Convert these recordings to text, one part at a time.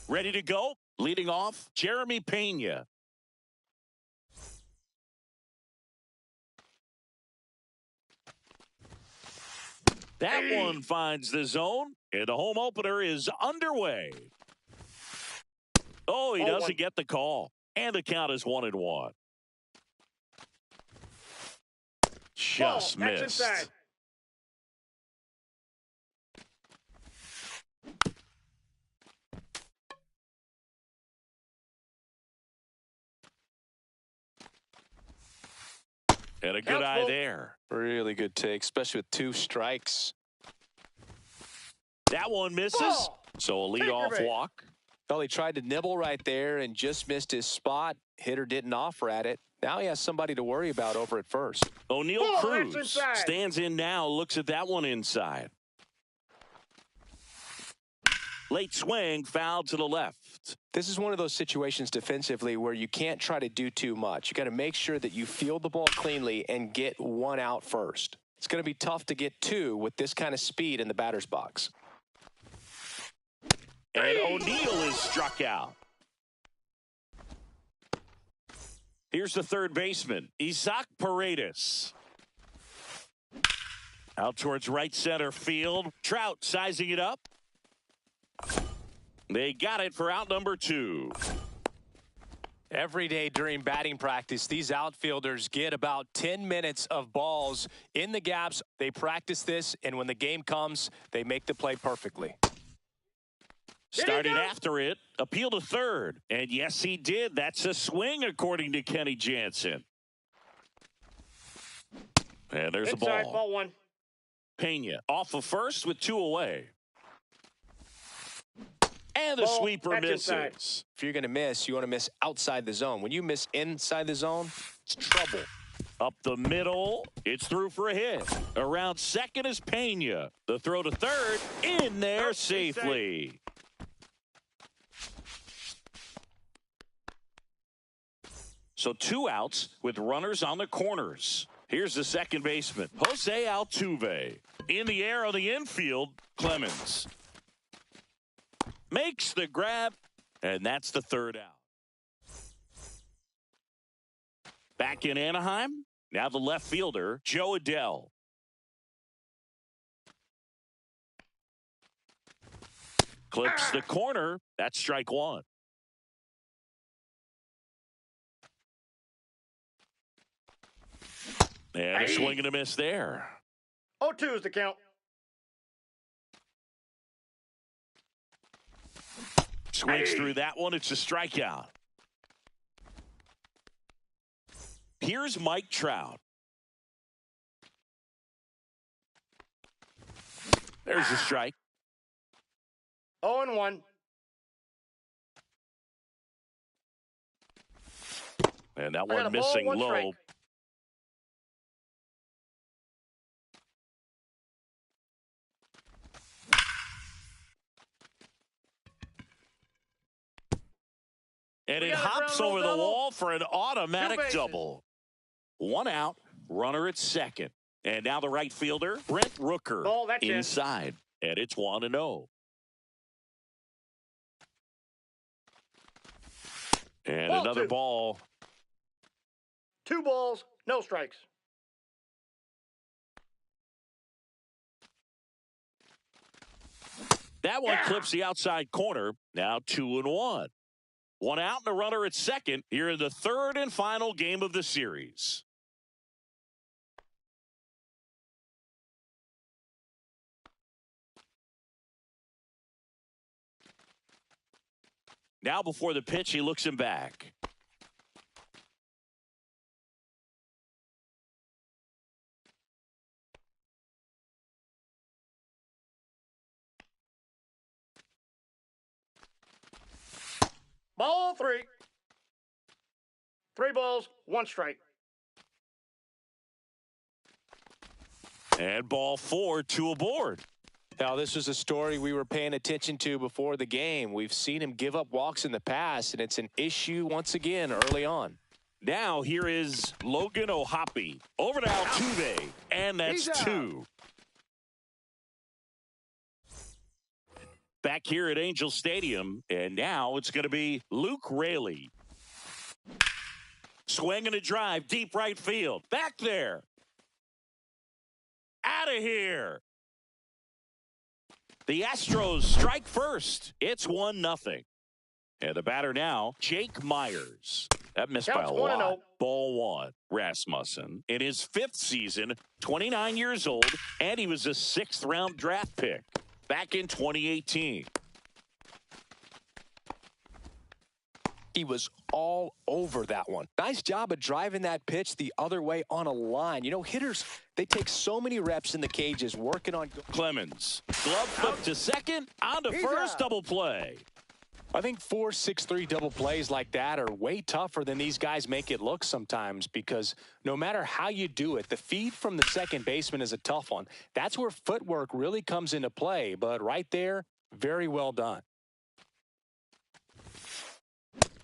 Ready to go? Leading off, Jeremy Pena. That one finds the zone, and the home opener is underway. Oh, he doesn't get the call, and the count is 1-1. Just missed. And a good eye there. Really good take, especially with 2 strikes. That one misses. So a leadoff walk. Well, he tried to nibble right there and just missed his spot. Hitter didn't offer at it. Now he has somebody to worry about over at first. O'Neill Cruz stands in now, looks at that one inside. Late swing, foul to the left. This is one of those situations defensively where you can't try to do too much. You got to make sure that you field the ball cleanly and get 1 out first. It's going to be tough to get 2 with this kind of speed in the batter's box. And O'Neill is struck out. Here's the third baseman, Isaac Paredes. Out towards right center field. Trout sizing it up. They got it for out number 2. Every day during batting practice, these outfielders get about 10 minutes of balls in the gaps. They practice this, and when the game comes, they make the play perfectly. Started after it, appeal to third. And yes, he did. That's a swing, according to Kenny Jansen. And there's Inside, the ball. Ball 1. Pena off of first with 2 away. And the sweeper misses. Inside. If you're going to miss, you want to miss outside the zone. When you miss inside the zone, it's trouble. Up the middle, it's through for a hit. Around second is Pena. The throw to third, in there safely. So 2 outs with runners on the corners. Here's the second baseman, Jose Altuve. In the air on the infield, Clemens makes the grab, and that's the 3rd out. Back in Anaheim, now the left fielder, Jo Adell. Clips the corner. That's strike 1. And a swing and a miss there. 0-2 is the count. Swings through that one. It's a strikeout. Here's Mike Trout. There's a strike. 0-1. And that one missing low. Strike. And it hops over the wall for an automatic double. 1 out, runner at second. And now the right fielder, Brent Rooker, inside. And it's 1-0. And Ball another 2. ball. 2 balls, no strikes. That one clips the outside corner. Now 2-1. 1 out and a runner at second here in the 3rd and final game of the series. Now before the pitch, he looks him back. Ball 3. 3 balls, 1 strike. And ball 4, 2 aboard. Now, this was a story we were paying attention to before the game. We've seen him give up walks in the past, and it's an issue once again early on. Now here is Logan O'Hoppe over to Altuve, and that's 2. Back here at Angel Stadium, and now it's going to be Luke Raley. Swinging a drive, deep right field. Back there. Out of here. The Astros strike first. It's 1-0. And the batter now, Jake Myers. That missed by a lot. Ball 1. Rasmussen in his 5th season, 29 years old, and he was a 6th-round draft pick back in 2018. He was all over that one. Nice job of driving that pitch the other way on a line. You know, hitters, they take so many reps in the cages working on. Clemens, glove flip to second, on to first, double play. I think 4-6-3 double plays like that are way tougher than these guys make it look sometimes, because no matter how you do it, the feed from the second baseman is a tough one. That's where footwork really comes into play, but right there, very well done.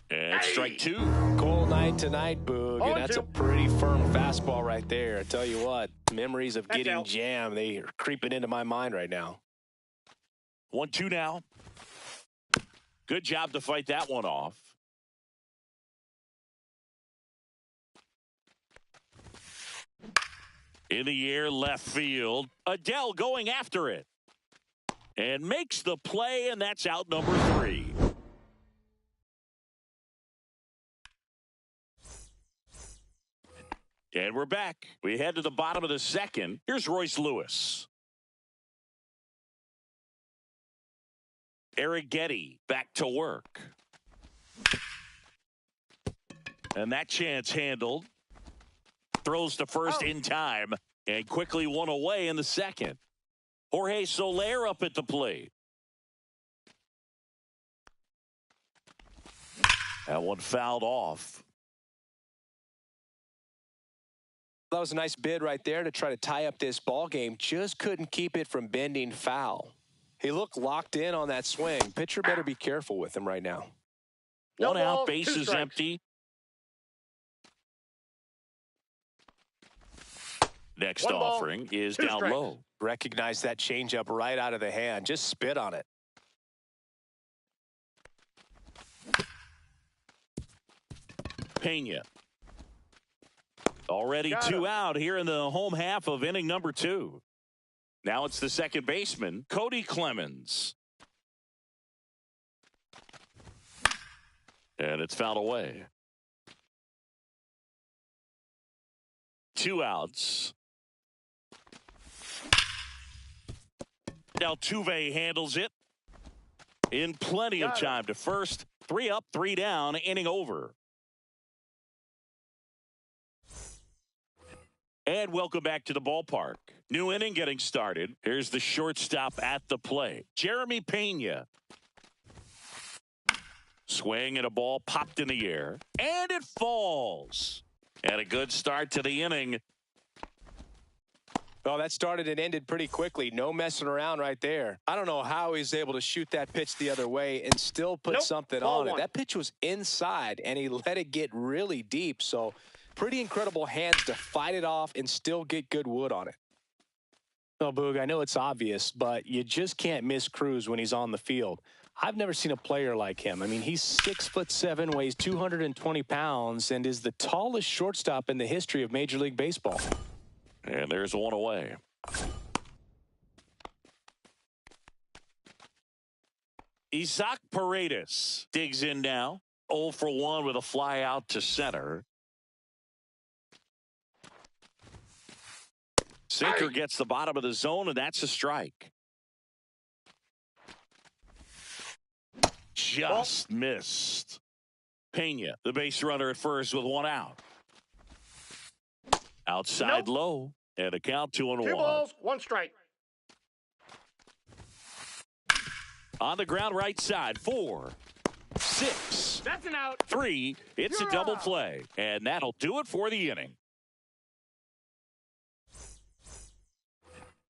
And strike 2. Cold night tonight, Boog, and that's a pretty firm fastball right there. I tell you what, memories of getting jammed, they are creeping into my mind right now. 1-2 now. Good job to fight that one off. In the air, left field. Adele going after it. And makes the play, and that's out number 3. And we're back. We head to the bottom of the second. Here's Royce Lewis. Eric Getty back to work. And that chance handled. Throws to first in time and quickly one away in the second. Jorge Soler up at the plate. That one fouled off. That was a nice bid right there to try to tie up this ball game. Just couldn't keep it from bending foul. He looked locked in on that swing. Pitcher better be careful with him right now. One out, bases empty. Next offering is down low. Recognize that changeup right out of the hand. Just spit on it. Pena. Already 2 out here in the home half of inning number 2. Now it's the second baseman, Cody Clemens. And it's fouled away. 2 outs. Altuve handles it in plenty of time to first. 3 up, 3 down, inning over. And welcome back to the ballpark. New inning getting started. Here's the shortstop at the plate, Jeremy Pena. Swing and a ball popped in the air. And it falls. And a good start to the inning. Well, that started and ended pretty quickly. No messing around right there. I don't know how he's able to shoot that pitch the other way and still put something on it. That pitch was inside, and he let it get really deep. So pretty incredible hands to fight it off and still get good wood on it. Well, Boog, I know it's obvious, but you just can't miss Cruz when he's on the field. I've never seen a player like him. I mean, he's 6'7", weighs 220 pounds, and is the tallest shortstop in the history of Major League Baseball. And there's one away. Isaac Paredes digs in now. 0 for 1 with a fly out to center. Sinker gets the bottom of the zone, and that's a strike. just missed. Pena, the base runner at first with one out. Outside low, and a count 2-1. 2 balls, 1 strike. On the ground right side, 4, 6. That's an out. 3. It's a double play, and that'll do it for the inning.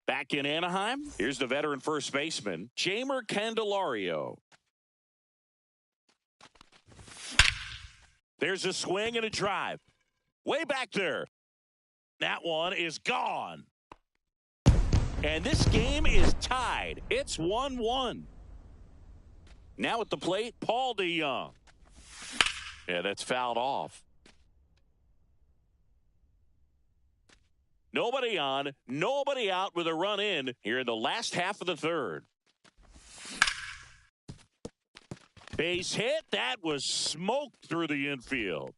Back in Anaheim, here's the veteran first baseman, Jeimer Candelario. There's a swing and a drive. Way back there. That one is gone. And this game is tied. It's 1-1. Now at the plate, Paul DeJong. Yeah, that's fouled off. Nobody on, nobody out with a run in here in the last half of the third. Base hit. That was smoked through the infield.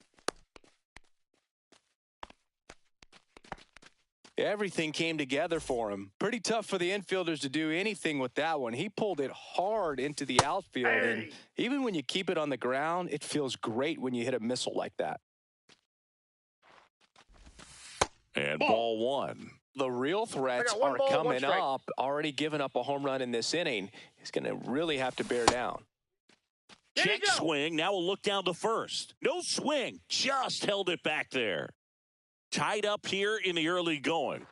Everything came together for him. Pretty tough for the infielders to do anything with that one. He pulled it hard into the outfield. Hey. And even when you keep it on the ground, it feels great when you hit a missile like that. And ball 1. The real threats are coming up. Already given up a home run in this inning. He's going to really have to bear down. Check swing. Now we'll look down to first. No swing. Just held it back there. Tied up here in the early going.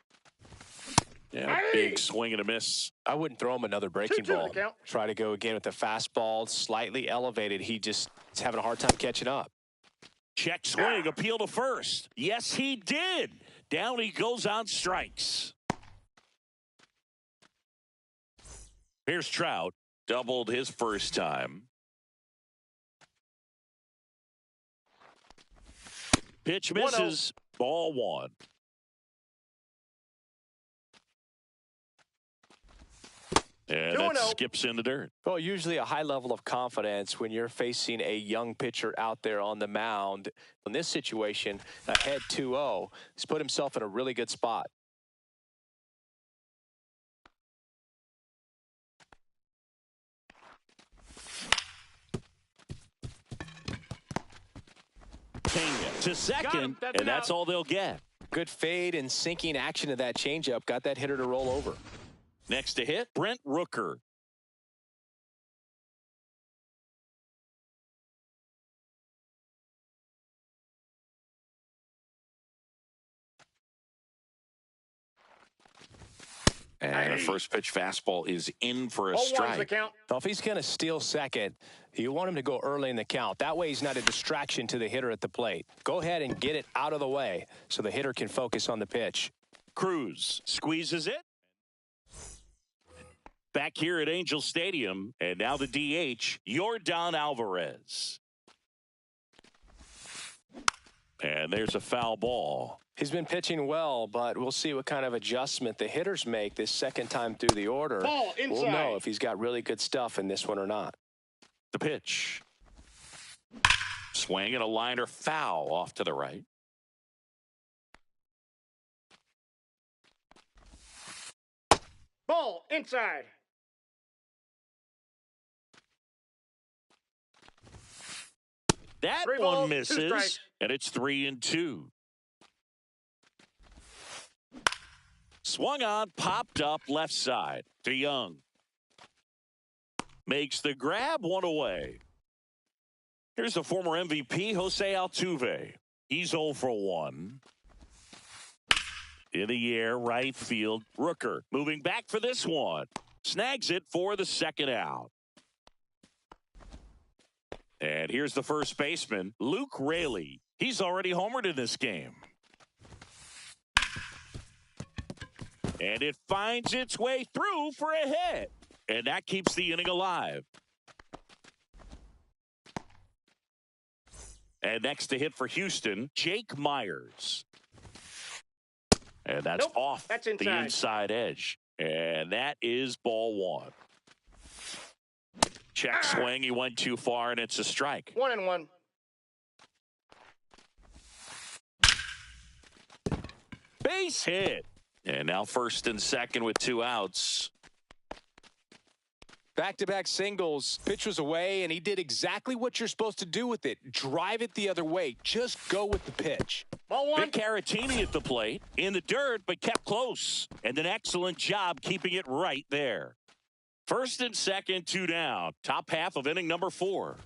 Yeah, big swing and a miss. I wouldn't throw him another breaking ball. Try to go again with the fastball, slightly elevated. He just is having a hard time catching up. Check swing, appeal to first. Yes, he did. Down he goes on strikes. Here's Trout. Doubled his first time. Pitch misses. Ball 1. And that skips in the dirt. Well, usually a high level of confidence when you're facing a young pitcher out there on the mound. In this situation, ahead 2-0, he's put himself in a really good spot. Pena to second, and that's all they'll get. Good fade and sinking action of that changeup. Got that hitter to roll over. Next to hit, Brent Rooker. And a first pitch fastball is in for a strike. Well, if he's going to steal second, you want him to go early in the count. That way he's not a distraction to the hitter at the plate. Go ahead and get it out of the way so the hitter can focus on the pitch. Cruz squeezes it. Back here at Angel Stadium, and now the DH, Yordan Alvarez. And there's a foul ball. He's been pitching well, but we'll see what kind of adjustment the hitters make this second time through the order. Ball inside. We'll know if he's got really good stuff in this one or not. The pitch. Swing and a liner foul off to the right. Ball inside. That one misses, and it's 3-2. Swung on, popped up left side. DeJong makes the grab, one away. Here's the former MVP, Jose Altuve. He's 0 for 1. In the air, right field. Rooker moving back for this one. Snags it for the second out. And here's the first baseman, Luke Raley. He's already homered in this game. And it finds its way through for a hit. And that keeps the inning alive. And next to hit for Houston, Jake Myers. And that's off the inside edge. And that is ball 1. Check swing. He went too far, and it's a strike. 1-1. Base hit. And now first and second with 2 outs. Back-to-back singles. Pitch was away, and he did exactly what you're supposed to do with it. Drive it the other way. Just go with the pitch. Ball one. Vic Caratini at the plate. In the dirt, but kept close. And an excellent job keeping it right there. First and second, 2 down. Top half of inning number 4.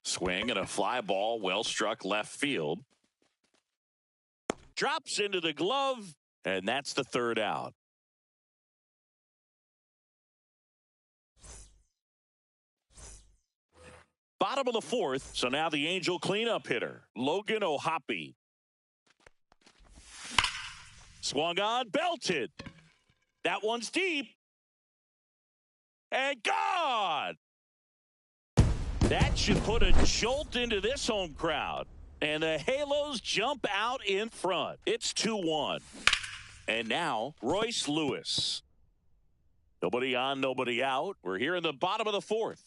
Swing and a fly ball, well struck left field. Drops into the glove, and that's the 3rd out. Bottom of the 4th, so now the Angel cleanup hitter, Logan O'Hoppe. Swung on, belted. That one's deep. And gone! That should put a jolt into this home crowd. And the Halos jump out in front. It's 2-1. And now, Royce Lewis. Nobody on, nobody out. We're here in the bottom of the 4th.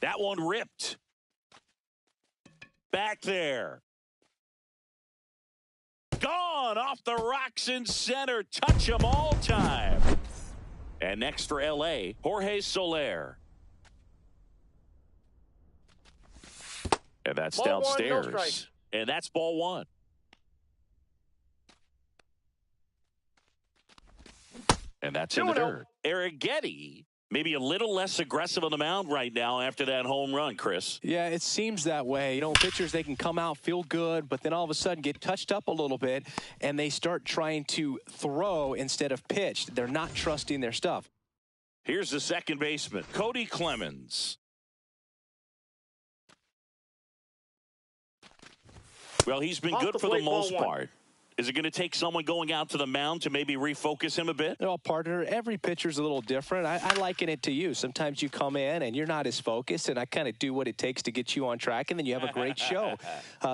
That one ripped. Back there. Gone off the rocks in center. Touch 'em all time. And next for L.A., Jorge Soler. And that's ball downstairs. 1, no strike. And that's ball 1. And that's in the 2-0. dirt. Eric Getty, maybe a little less aggressive on the mound right now after that home run, Chris. Yeah, it seems that way. You know, pitchers, they can come out, feel good, but then all of a sudden get touched up a little bit, and they start trying to throw instead of pitch. They're not trusting their stuff. Here's the second baseman, Cody Clemens. Well, he's been good for the most part. Is it going to take someone going out to the mound to maybe refocus him a bit? Well, partner, every pitcher's a little different. I liken it to you. Sometimes you come in and you're not as focused, and I kind of do what it takes to get you on track, and then you have a great show.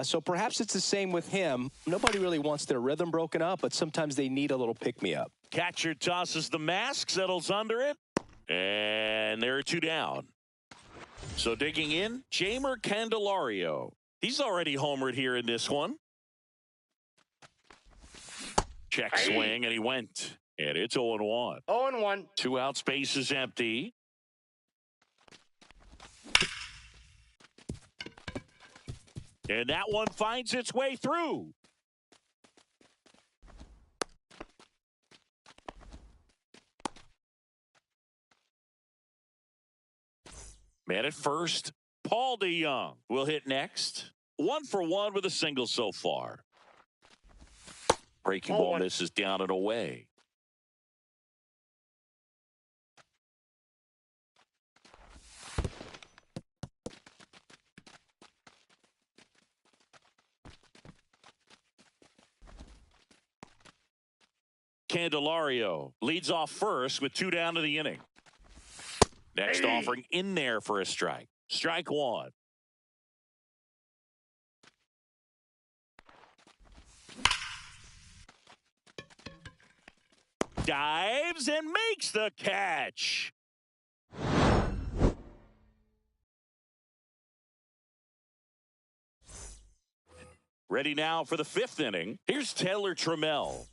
So perhaps it's the same with him. Nobody really wants their rhythm broken up, but sometimes they need a little pick-me-up. Catcher tosses the mask, settles under it, and there are 2 down. So digging in, Jeimer Candelario. He's already homered here in this one. Check swing, and he went. And it's 0-1. 0-1. 2 out, space is empty. And that one finds its way through. Man at first, Paul DeYoung will hit next. 1 for 1 with a single so far. Breaking ball misses down and away. Candelario leads off first with 2 down to the inning. Next offering in there for a strike. Strike 1. Dives and makes the catch. Ready now for the 5th inning. Here's Taylor Trammell.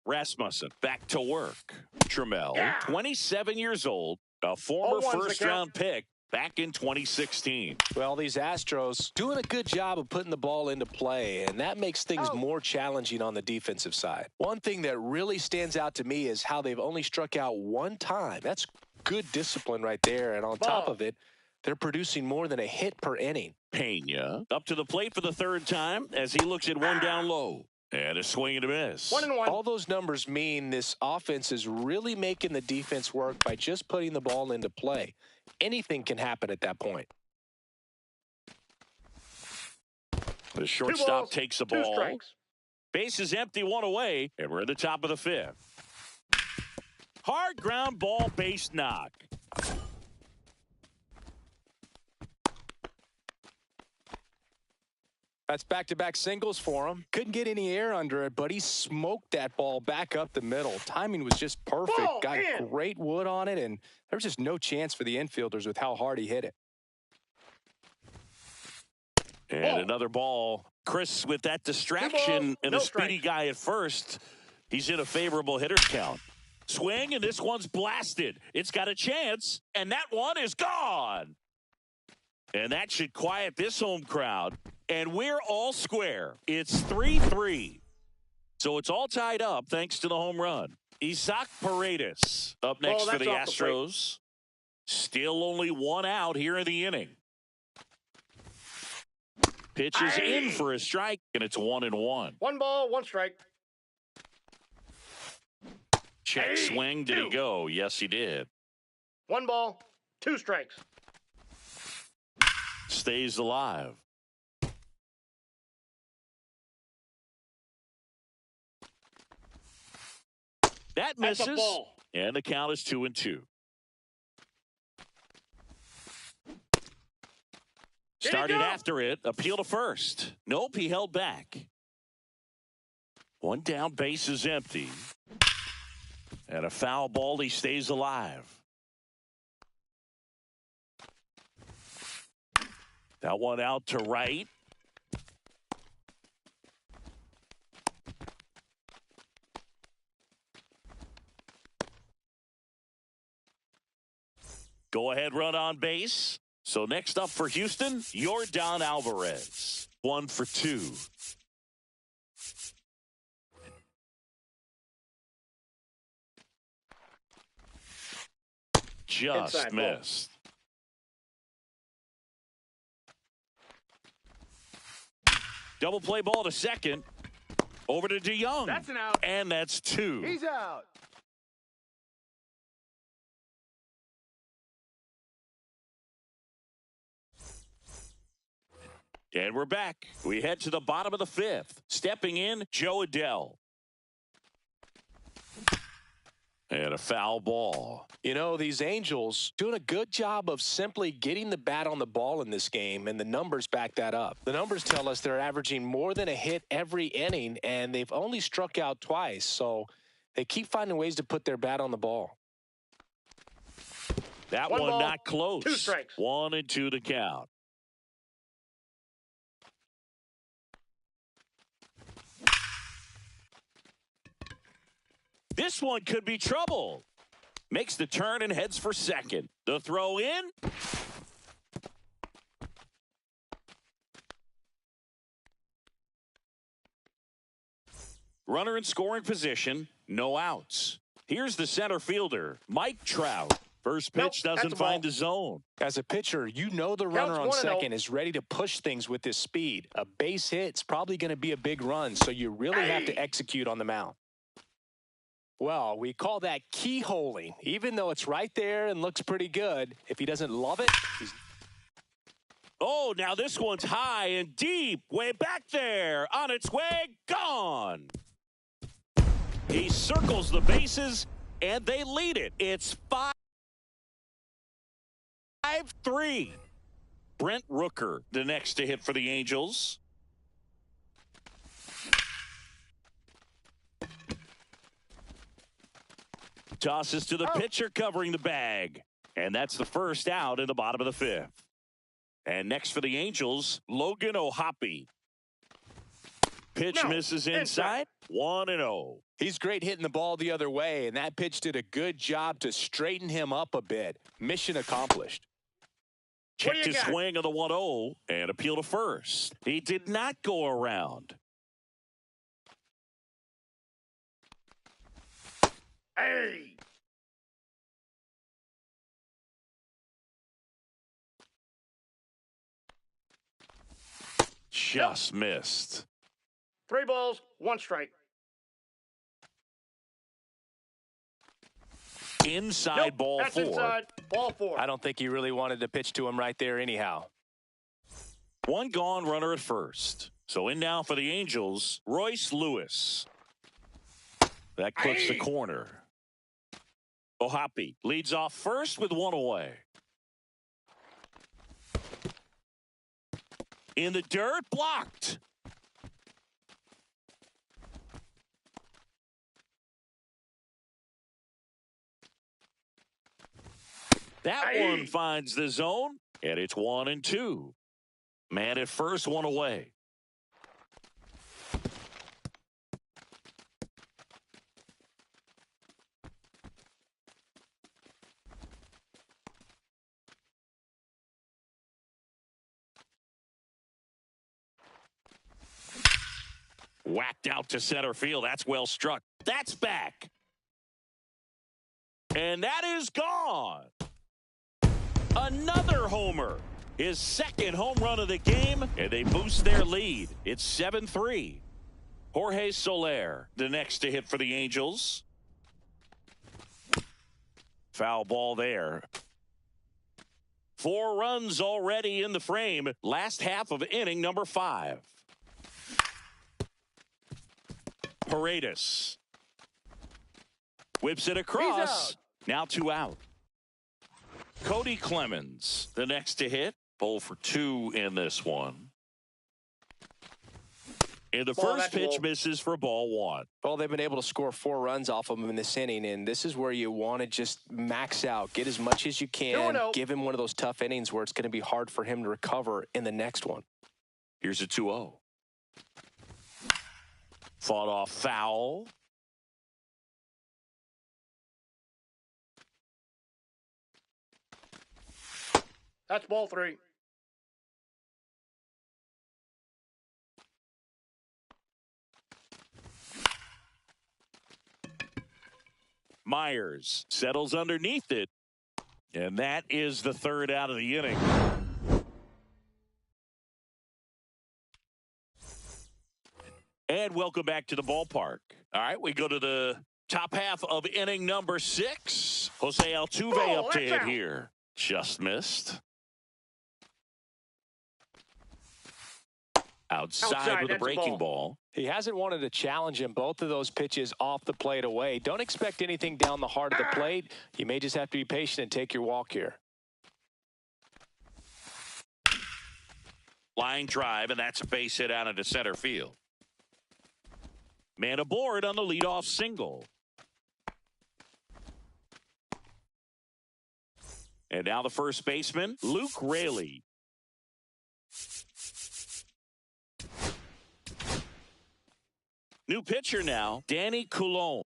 Rasmussen back to work. Trammell, 27 years old, a former first-round pick back in 2016. Well, these Astros doing a good job of putting the ball into play, and that makes things more challenging on the defensive side. One thing that really stands out to me is how they've only struck out 1 time. That's good discipline right there, and on top of it, they're producing more than a hit per inning. Pena up to the plate for the 3rd time as he looks at 1 down low. And a swing and a miss. 1-1. All those numbers mean this offense is really making the defense work by just putting the ball into play. Anything can happen at that point. The shortstop takes the ball. Base is empty, 1 away, and we're at the top of the 5th. Hard ground ball, base knock. That's back-to-back singles for him. Couldn't get any air under it, but he smoked that ball back up the middle. Timing was just perfect. Got great wood on it, and there was just no chance for the infielders with how hard he hit it. And another ball. Chris, with that distraction and a speedy guy at first, He's in a favorable hitter's count. Swing, and this one's blasted. It's got a chance, and that one is gone. And that should quiet this home crowd. And we're all square. It's 3-3. So it's all tied up thanks to the home run. Isaac Paredes up next for the Astros. Still only one out here in the inning. Pitches in for a strike, and it's 1-1. 1 ball, 1 strike. Check swing. Did he go? Yes, he did. 1 ball, 2 strikes. Stays alive. That misses, and the count is 2-2. Started after it, appeal to first. Nope, he held back. One down, base is empty. And a foul ball, he stays alive. That one out to right. Go ahead, run on base. So next up for Houston, Yordan Alvarez. 1 for 2. Just inside missed. Double play ball to second. Over to DeYoung. That's an out. And that's 2. He's out. And we're back. We head to the bottom of the 5th. Stepping in, Joe Adell. And a foul ball. You know, these Angels doing a good job of simply getting the bat on the ball in this game, and the numbers back that up. The numbers tell us they're averaging more than a hit every inning, and they've only struck out twice. So they keep finding ways to put their bat on the ball. That one ball, not close. 2 strikes. 1-2 to count. This one could be trouble. Makes the turn and heads for second. The throw in. Runner in scoring position. No outs. Here's the center fielder, Mike Trout. First pitch doesn't find the zone. As a pitcher, you know the runner on second is ready to push things with his speed. A base hit's probably going to be a big run, so you really have to execute on the mound. Well, we call that keyholing. Even though it's right there and looks pretty good, if he doesn't love it, he's... Oh, now this one's high and deep. Way back there. On its way, gone. He circles the bases, and they lead it. It's 5-3. Brent Rooker, the next to hit for the Angels. Tosses to the pitcher covering the bag. And that's the first out in the bottom of the 5th. And next for the Angels, Logan O'Hoppe. Pitch misses inside. 1-0. He's great hitting the ball the other way, and that pitch did a good job to straighten him up a bit. Mission accomplished. Checked his swing of the 1-0 and appeal to first. He did not go around. Hey! Just missed. 3 balls, 1 strike. Inside ball 4. That's inside. Ball 4. I don't think he really wanted to pitch to him right there anyhow. One gone, runner at first. So in now for the Angels, Royce Lewis. That clips the corner. O'Hoppe leads off first with 1 away. In the dirt, blocked. That one finds the zone, and it's 1-2. Man at first, 1 away. Whacked out to center field. That's well struck. That's back. And that is gone. Another homer. His second home run of the game, and they boost their lead. It's 7-3. Jorge Soler, the next to hit for the Angels. Foul ball there. 4 runs already in the frame. Last half of inning number 5. Paredes whips it across. Now 2 out. Cody Clemens, the next to hit. 0 for 2 in this one. And the first pitch misses for ball 1. Well, they've been able to score 4 runs off of him in this inning, and this is where you want to just max out, get as much as you can, give him one of those tough innings where it's going to be hard for him to recover in the next one. Here's a 2-0. Fought off foul. That's ball 3. Myers settles underneath it. And that is the 3rd out of the inning. And welcome back to the ballpark. All right, we go to the top half of inning number 6. Jose Altuve up to hit here. Just missed. Outside with a breaking ball. He hasn't wanted to challenge him. Both of those pitches off the plate away. Don't expect anything down the heart of the plate. You may just have to be patient and take your walk here. Line drive, and that's a base hit out into center field. Man aboard on the leadoff single. And now the first baseman, Luke Raley. New pitcher now, Danny Coulombe.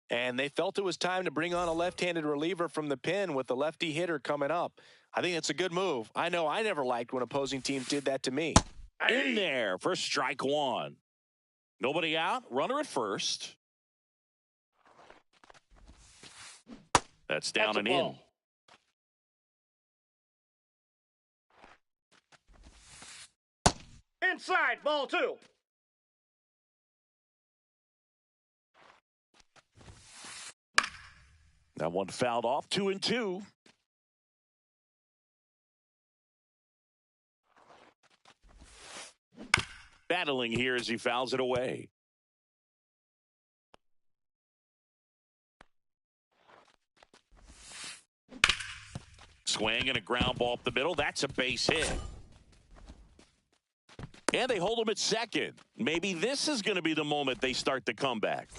And they felt it was time to bring on a left-handed reliever from the pen with the lefty hitter coming up. I think it's a good move. I know I never liked when opposing teams did that to me. In there for strike 1. Nobody out. Runner at first. That's down and in. Inside, ball 2. That one fouled off. 2-2. Battling here as he fouls it away. Swing and a ground ball up the middle. That's a base hit. And they hold him at second. Maybe this is going to be the moment they start the comeback.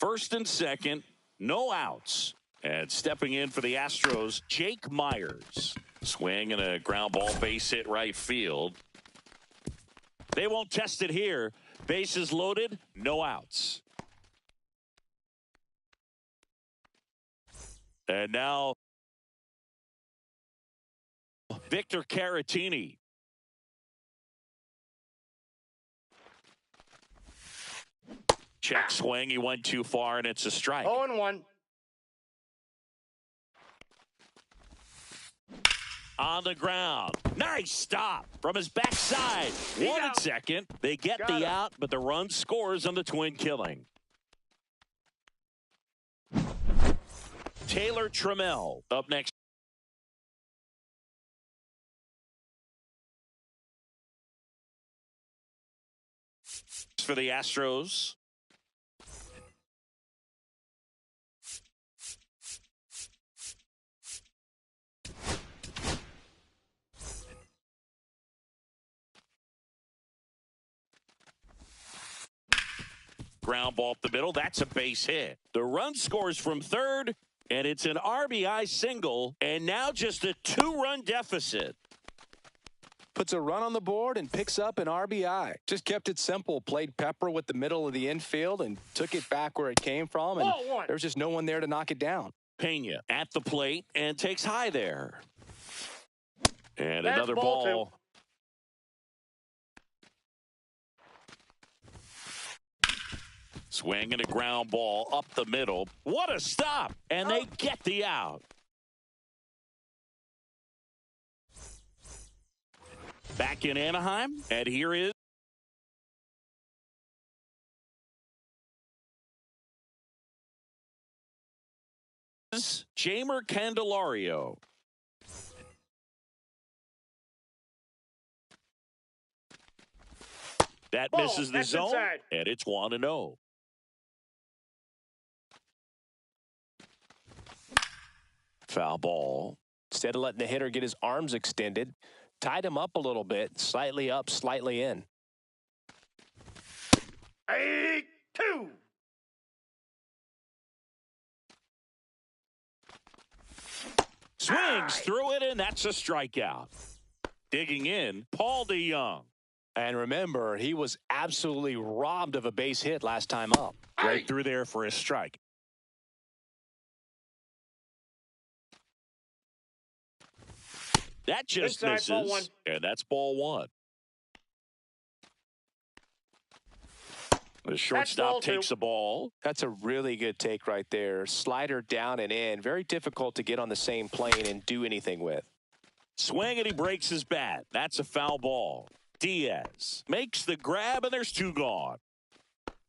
First and second, no outs. And stepping in for the Astros, Jake Myers. Swing and a ground ball base hit right field. They won't test it here. Bases loaded, no outs. And now Victor Caratini. Check swing. He went too far, and it's a strike. 0-1. On the ground. Nice stop from his backside. 1 and second. They get the out, but the run scores on the twin killing. Taylor Trammell up next. For the Astros. Ground ball up the middle. That's a base hit. The run scores from third, and it's an RBI single, and now just a 2-run deficit. Puts a run on the board and picks up an RBI. Just kept it simple. Played pepper with the middle of the infield and took it back where it came from, and there was just no one there to knock it down. Pena at the plate and takes high there. And That's another ball ball. Swinging a ground ball up the middle. What a stop. And they get the out. Back in Anaheim. And here is Jeimer Candelario. That misses the zone, inside. And it's 1-0. Foul ball. Instead of letting the hitter get his arms extended, tied him up a little bit, slightly up, slightly in. 8-2. Swings through it, and that's a strikeout. Digging in, Paul DeJong. And remember, he was absolutely robbed of a base hit last time up. Right through there for a strike. That just inside, misses, ball one. And that's ball one. The shortstop takes the ball. That's a really good take right there. Slider down and in. Very difficult to get on the same plane and do anything with. Swing, and he breaks his bat. That's a foul ball. Diaz makes the grab, and there's two gone.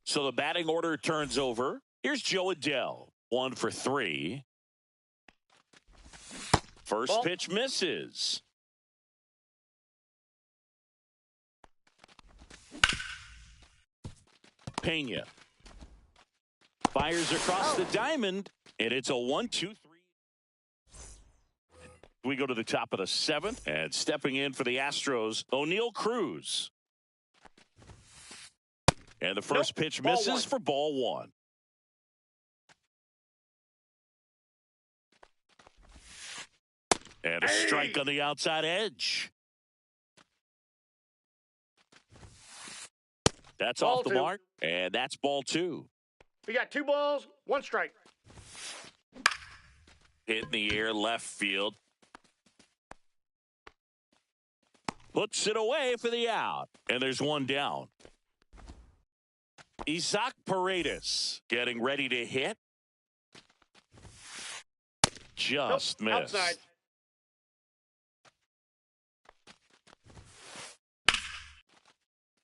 So the batting order turns over. Here's Joe Adell. 1 for 3. First pitch misses. Pena fires across the diamond, and it's a 1-2-3. We go to the top of the 7th, and stepping in for the Astros, O'Neal Cruz. And the first pitch misses for ball one. And a strike on the outside edge. That's ball off the mark, and that's ball two. We got 2 balls, 1 strike. Hit in the air, left field. Puts it away for the out, and there's one down. Isaac Paredes getting ready to hit. Just missed. Outside.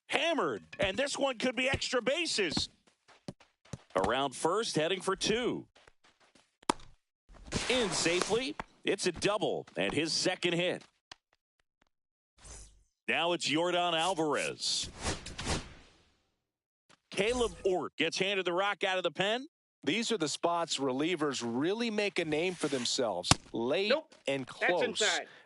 Hammered, and this one could be extra bases. Around first, heading for 2. In safely, it's a double, and his second hit. Now it's Yordan Alvarez. Caleb Ort gets handed the rock out of the pen. These are the spots relievers really make a name for themselves. Late and close.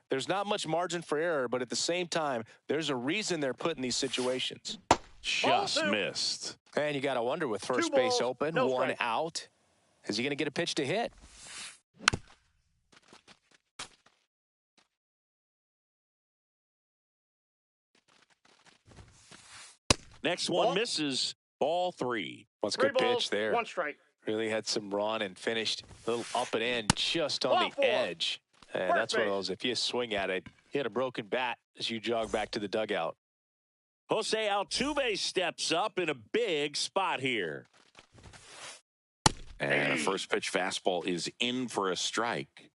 There's not much margin for error, but at the same time, there's a reason they're put in these situations. Just missed. And you got to wonder, with first base open, 1 out, is he going to get a pitch to hit? Next one misses. Ball 3. What's good pitch there? 1 strike. Really had some run and finished a little up and in, just on the edge. And that's one of those, if you swing at it, you hit a broken bat as you jog back to the dugout. Jose Altuve steps up in a big spot here. And a first pitch fastball is in for a strike.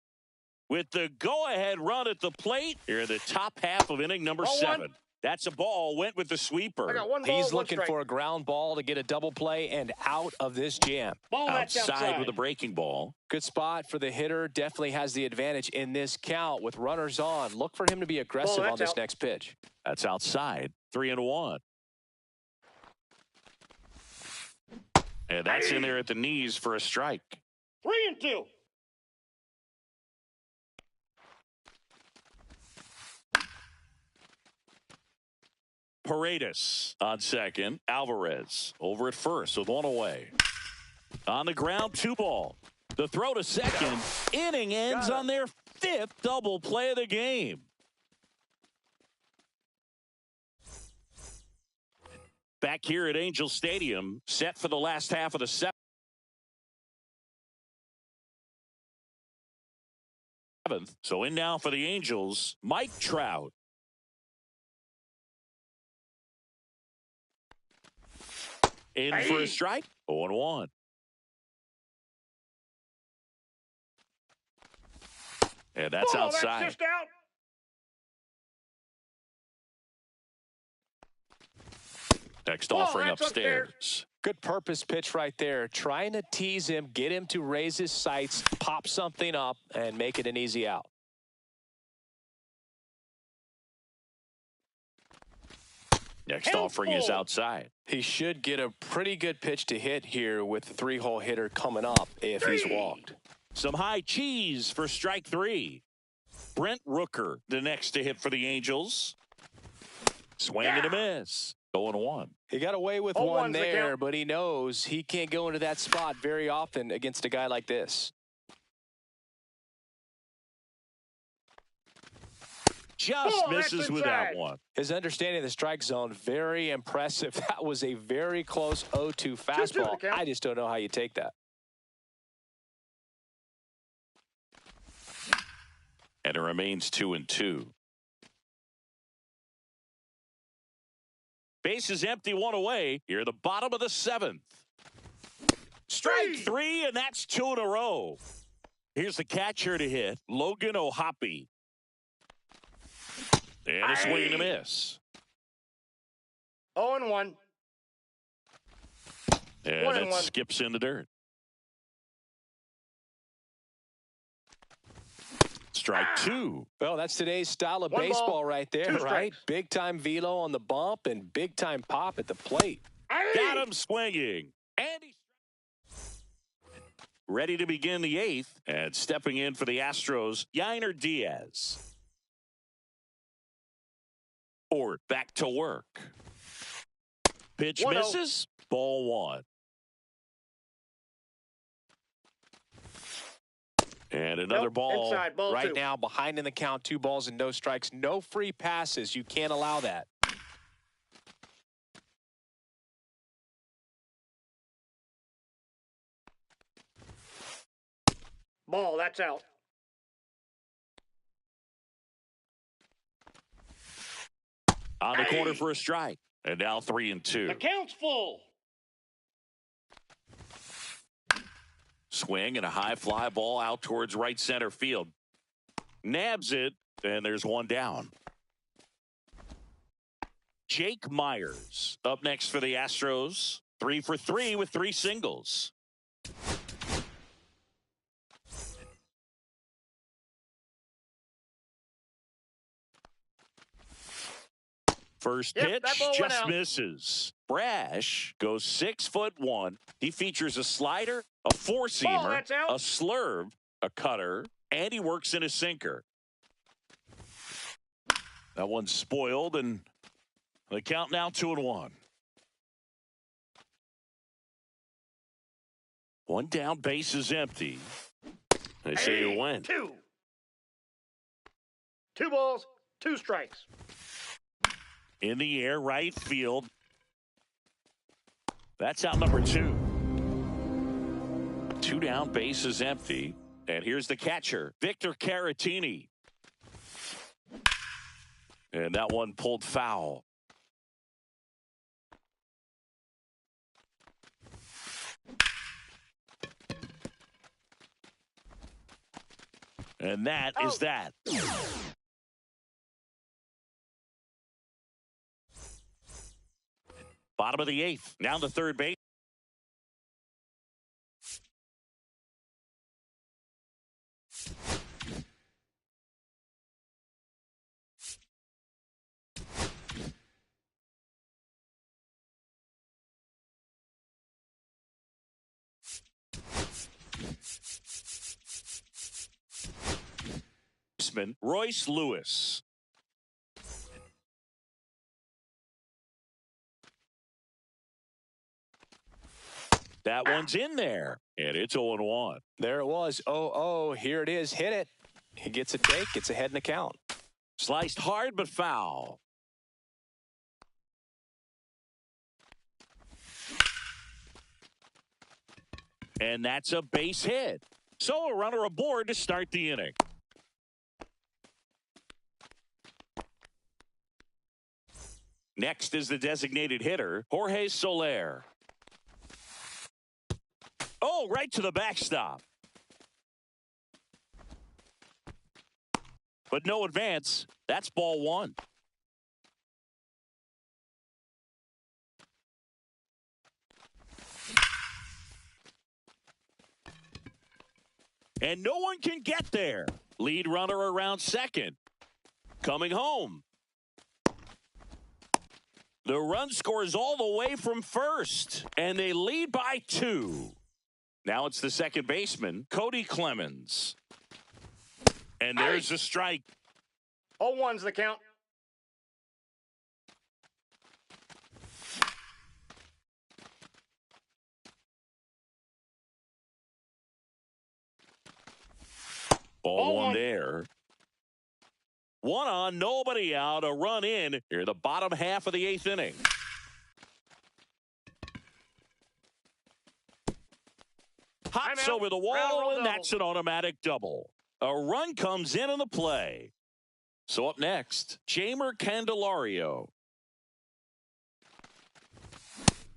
With the go-ahead run at the plate, here in the top half of inning number 7. That's a ball, went with the sweeper. I got 1 ball, He's 1 looking strike. for a ground ball to get a double play and out of this jam. Ball outside with a breaking ball. Good spot for the hitter. Definitely has the advantage in this count with runners on. Look for him to be aggressive on this next pitch. That's outside. 3-1. And that's in there at the knees for a strike. 3-2. Paredes on second. Alvarez over at first with 1 away. On the ground, 2 ball. The throw to second. Inning ends on their 5th double play of the game. Back here at Angel Stadium, set for the last half of the 7th. 7th. So in now for the Angels, Mike Trout. In for a strike, 0-1. And that's outside. That's just out. Next offering upstairs. Good purpose pitch right there. Trying to tease him, get him to raise his sights, pop something up, and make it an easy out. Next offering is outside. He should get a pretty good pitch to hit here with the 3-hole hitter coming up if he's walked. Some high cheese for strike 3. Brent Rooker, the next to hit for the Angels. Swing and a miss. 0-1. He got away with one there, but he knows he can't go into that spot very often against a guy like this. Just misses with that one. His understanding of the strike zone, very impressive. That was a very close 0-2 fastball. I just don't know how you take that. And it remains 2-2. Bases empty, 1 away. Here, the bottom of the 7th. Strike 3, and that's 2 in a row. Here's the catcher to hit, Logan O'Hoppe. And a swing and a miss. 0-1. And it skips in the dirt. Strike 2. Well, that's today's style of baseball right there, right? Big-time velo on the bump and big-time pop at the plate. Got him swinging. And he's ready to begin the 8th. And stepping in for the Astros, Yainer Diaz. Or back to work. Pitch misses. Ball 1. And another ball. Inside, ball right 2. now, behind in the count, 2 balls and no strikes. No free passes. You can't allow that. Ball, that's out. On the corner for a strike. And now 3-2. The count's full. Swing and a high fly ball out towards right center field. Nabs it, and there's one down. Jake Myers up next for the Astros. 3 for 3 with 3 singles. First pitch just misses. Brash goes 6'1". He features a slider, a four-seamer, a slurve, a cutter, and he works in a sinker. That one's spoiled, and the count now 2-1. One down, base is empty. They say you win. 2 balls, 2 strikes. In the air, right field. That's out number 2. 2 down, base is empty. And here's the catcher, Victor Caratini. And that one pulled foul. And that is that. Bottom of the 8th. Now the third base. Royce Lewis. That one's in there, and it's 0-1. There it was. 0-0. Here it is. Hit it. He gets a take. Gets ahead in the count. Sliced hard, but foul. And that's a base hit. So a runner aboard to start the inning. Next is the designated hitter, Jorge Soler. Oh, right to the backstop. But no advance. That's ball one. And no one can get there. Lead runner around second. Coming home. The run scores all the way from first. And they lead by 2. Now it's the second baseman, Cody Clemens. And there's the strike. 0-1's the count. Ball one there. One on, nobody out, a run in. Here, the bottom half of the 8th inning. Hops over the wall, and that's an automatic double. A run comes in on the play. So up next, Jeimer Candelario.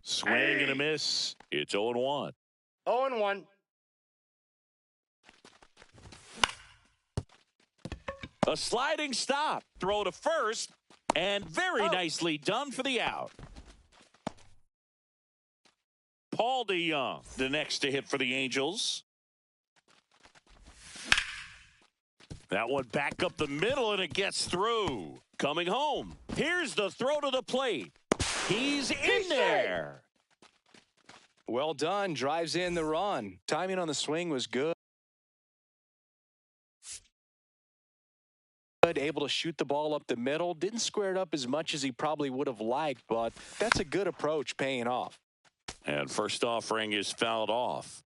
Swing and a miss. It's 0-1. 0-1. A sliding stop. Throw to first. And very nicely done for the out. Paul DeJong, the next to hit for the Angels. That one back up the middle, and it gets through. Coming home. Here's the throw to the plate. He's in there. Well done. Drives in the run. Timing on the swing was good. Able to shoot the ball up the middle. Didn't square it up as much as he probably would have liked, but that's a good approach paying off. And first offering is fouled off.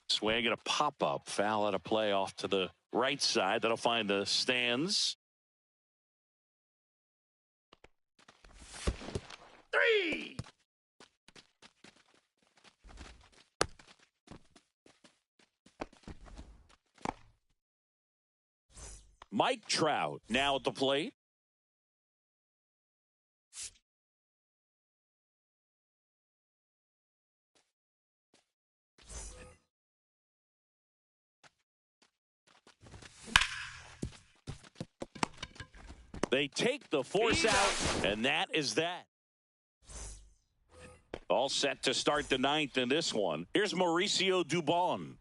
Swing and a pop-up. Foul at a play off to the right side. That'll find the stands. 3. Mike Trout now at the plate. They take the force out, and that is that. All set to start the 9th in this one. Here's Mauricio Dubon.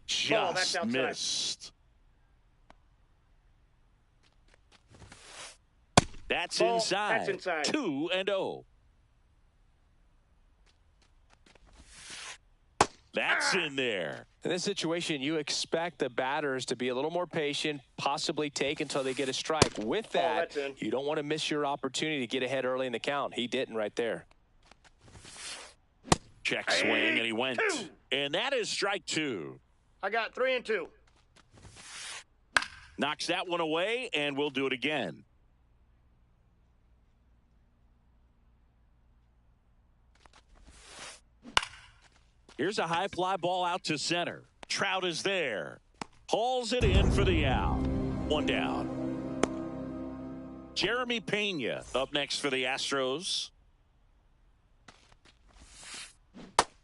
Just missed. That's inside. 2-0. That's in there. In this situation, you expect the batters to be a little more patient, possibly take until they get a strike. With that, you don't want to miss your opportunity to get ahead early in the count. He didn't right there. Check swing, and he went. And that is strike 2. I got 3 and 2. Knocks that one away, and we'll do it again. Here's a high fly ball out to center. Trout is there. Hauls it in for the out. 1 down. Jeremy Pena up next for the Astros.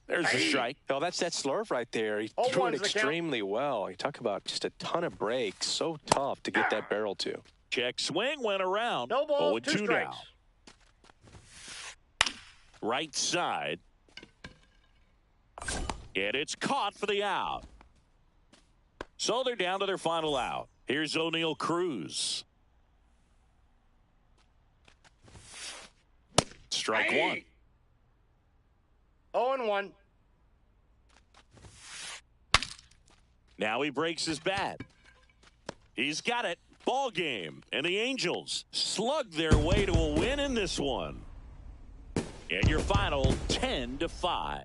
There's the strike. Oh, that's that slurve right there. He threw it extremely well. You talk about just a ton of breaks. So tough to get that barrel to. Check swing went around. No ball, 2 strikes. Now. Right side. And it's caught for the out. So they're down to their final out. Here's O'Neal Cruz. Strike 1. 0-1. Now he breaks his bat. He's got it. Ball game. And the Angels slug their way to a win in this one. And your final 10-5.